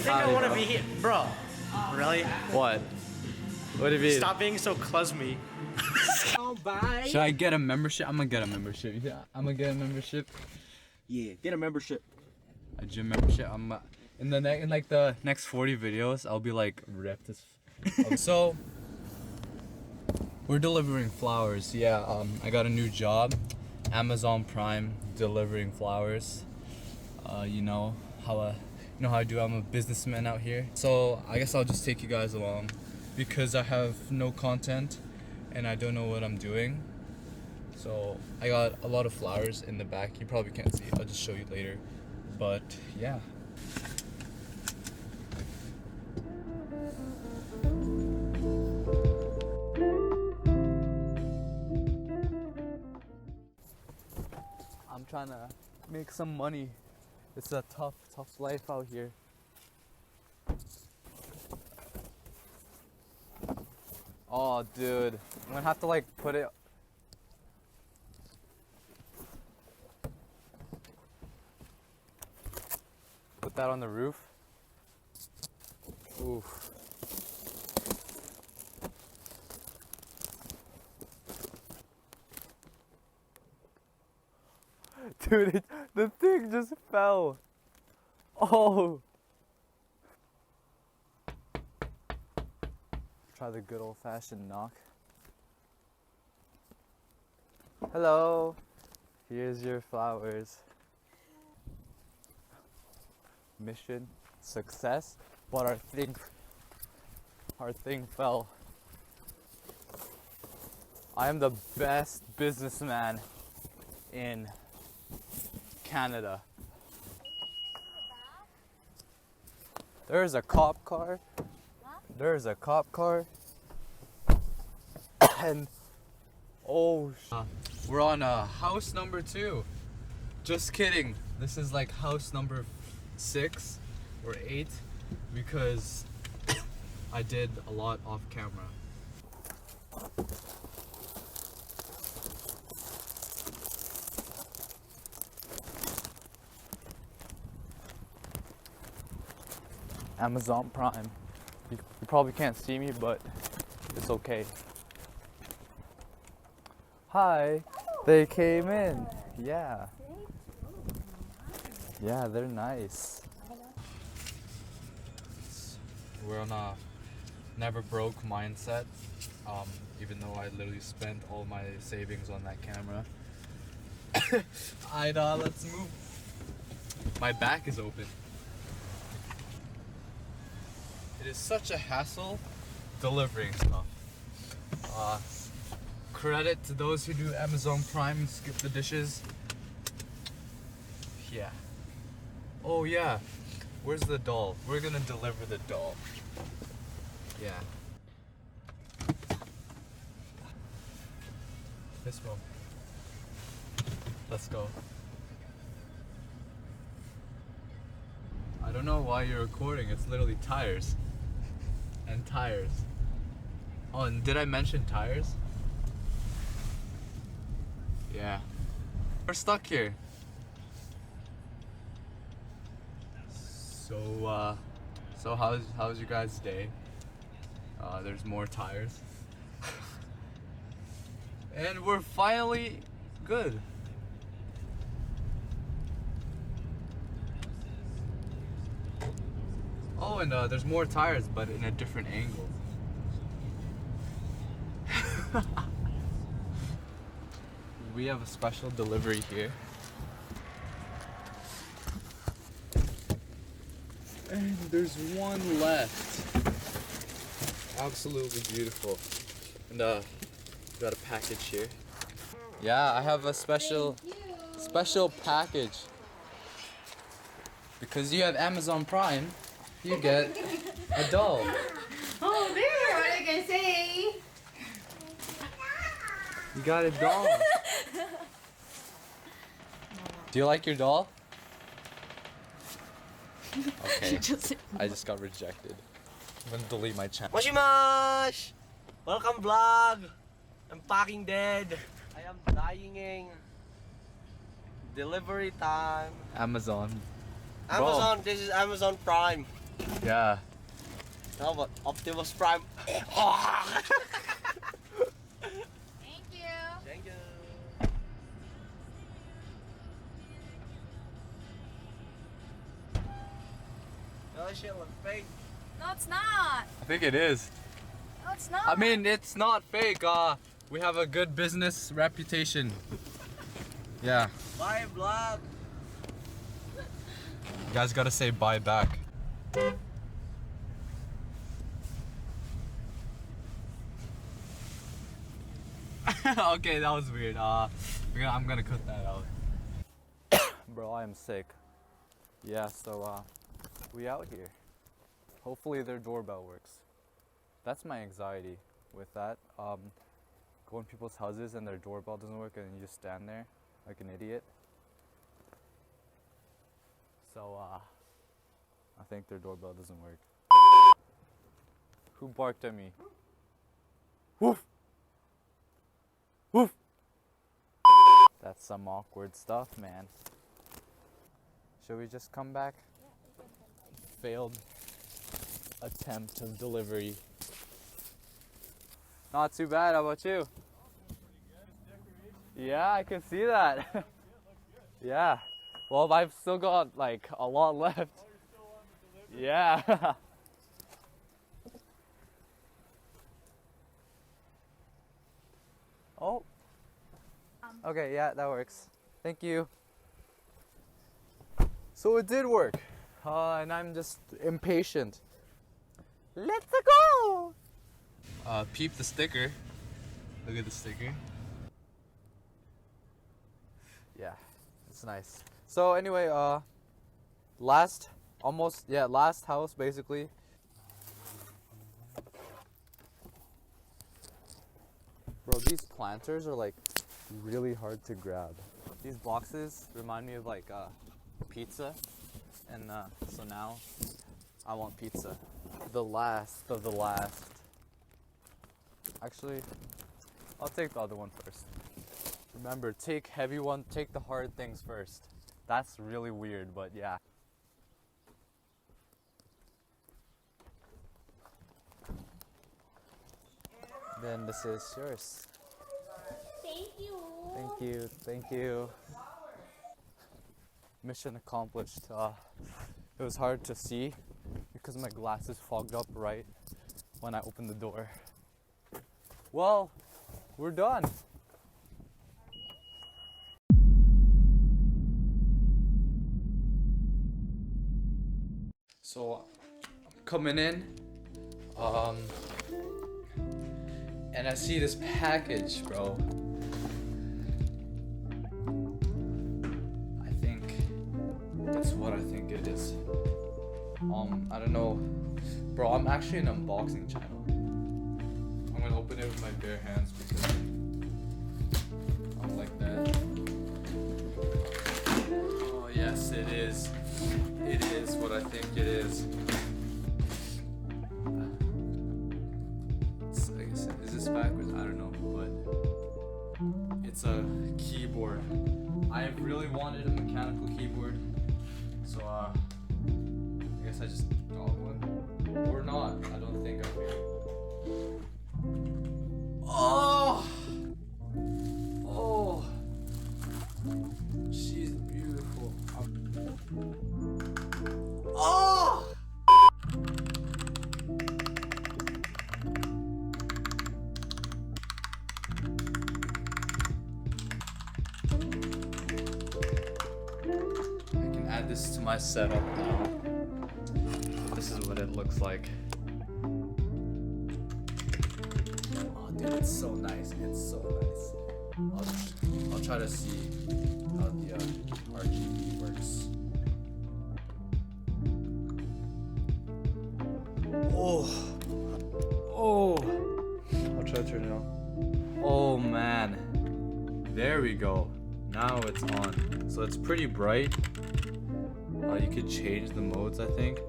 think I want to be here, bro? Really? What? What do you mean? Stop being so kluzzy. Should I get a membership? I'm gonna get a membership. Yeah, I'm gonna get a membership. Yeah, get a membership. A gym membership. I'm in like the next 40 videos, I'll be like ripped as. So we're delivering flowers. Yeah. I got a new job, Amazon Prime, delivering flowers. You know how I do. I'm a businessman out here. So I guess I'll just take you guys along because I have no content and I don't know what I'm doing. So I got a lot of flowers in the back. You probably can't see it. I'll just show you later. But yeah. I'm trying to make some money. It's a tough life out here. Oh, dude. I'm gonna have to like put it. Put that on the roof. Oof. Dude, the thing just fell. Oh. Try the good old-fashioned knock. Hello. Here's your flowers. Mission success, but our thing fell. I am the best businessman in Canada. There's a cop car. There's a cop car. And oh, we're on house number 2. Just kidding. This is like house number 6 or 8 because I did a lot off camera. Amazon Prime. You probably can't see me, but it's okay. Hi. They came in. Yeah. Yeah, they're nice. We're on a never broke mindset, even though I literally spent all my savings on that camera. Let's move. My back is open. It is such a hassle delivering stuff. Credit to those who do Amazon Prime and skip the dishes. Yeah. Oh yeah, where's the doll? We're gonna deliver the doll. Yeah. This one. Let's go. I don't know why you're recording, it's literally tires. And tires. Oh, and did I mention tires? Yeah. We're stuck here. So how's your guys' day? There's more tires. And we're finally good. Oh, and there's more tires, but in a different angle. We have a special delivery here. And there's one left. Absolutely beautiful. And got a package here. Yeah, I have a special package. Because you have Amazon Prime, you get a doll. Oh, there! What are you gonna say? You got a doll. Do you like your doll? Okay. I just got rejected. I'm gonna delete my channel. Moshimash! Welcome vlog! I'm fucking dead. I am dying. Delivery time. Amazon. Amazon, this is Amazon Prime. Yeah. How about Optimus Prime? Oh. Thank you. Thank you. No, that shit look fake. No, it's not. I think it is. No, it's not. I mean, it's not fake. We have a good business reputation. Yeah. Bye, vlog. You guys gotta say bye back. Okay, that was weird. I'm gonna cut that out. Bro, I am sick. Yeah, so we out here. Hopefully their doorbell works. That's my anxiety with that. Go in people's houses and their doorbell doesn't work and you just stand there like an idiot. So I think their doorbell doesn't work. Who barked at me? Woof! Woof! That's some awkward stuff, man. Should we just come back? Failed attempt of delivery. Not too bad, how about you? Yeah, I can see that. Yeah. Well, I've still got like a lot left. Yeah. Oh. Okay, yeah, that works. Thank you. So it did work. And I'm just impatient. Let's go! Peep the sticker. Look at the sticker. Yeah, it's nice. So anyway, last house basically. Bro, these planters are like really hard to grab. These boxes remind me of like pizza, and so now I want pizza. The last of the last. Actually, I'll take the other one first. Remember, take the hard things first. That's really weird, but yeah. Then this is yours. Thank you. Thank you, thank you. Mission accomplished. It was hard to see because my glasses fogged up right when I opened the door. Well, we're done. So, I'm coming in, and I see this package, bro. I think that's what I think it is. I don't know, bro. I'm actually an unboxing channel. I'm gonna open it with my bare hands because I'm like that. Oh yes, it is. It is what I think it is. I guess, is this backwards? I don't know, but it's a keyboard. I really wanted a mechanical keyboard, so I guess I just got one. Or not. I don't think I will. Oh! Oh! She's beautiful. Oh! I can add this to my setup now. This is what it looks like. Oh, dude, it's so nice. It's so nice. I'll try to see how the RGB works. Oh, oh! I'll try to turn it on. Oh man, there we go. Now it's on. So it's pretty bright. You could change the modes, I think.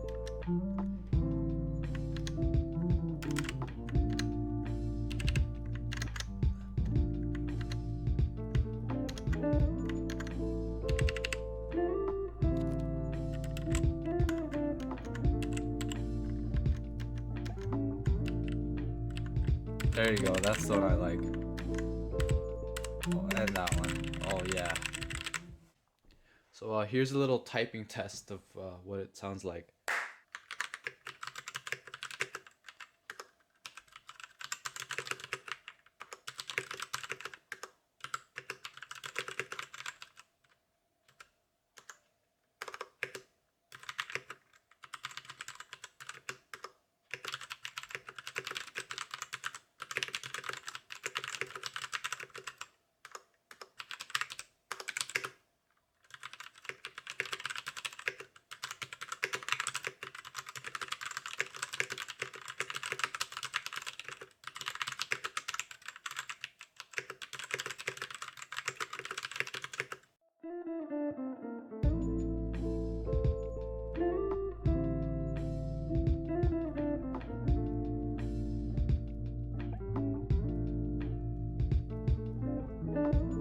There you go. That's the one I like. Oh, and that one. Oh yeah. So here's a little typing test of what it sounds like.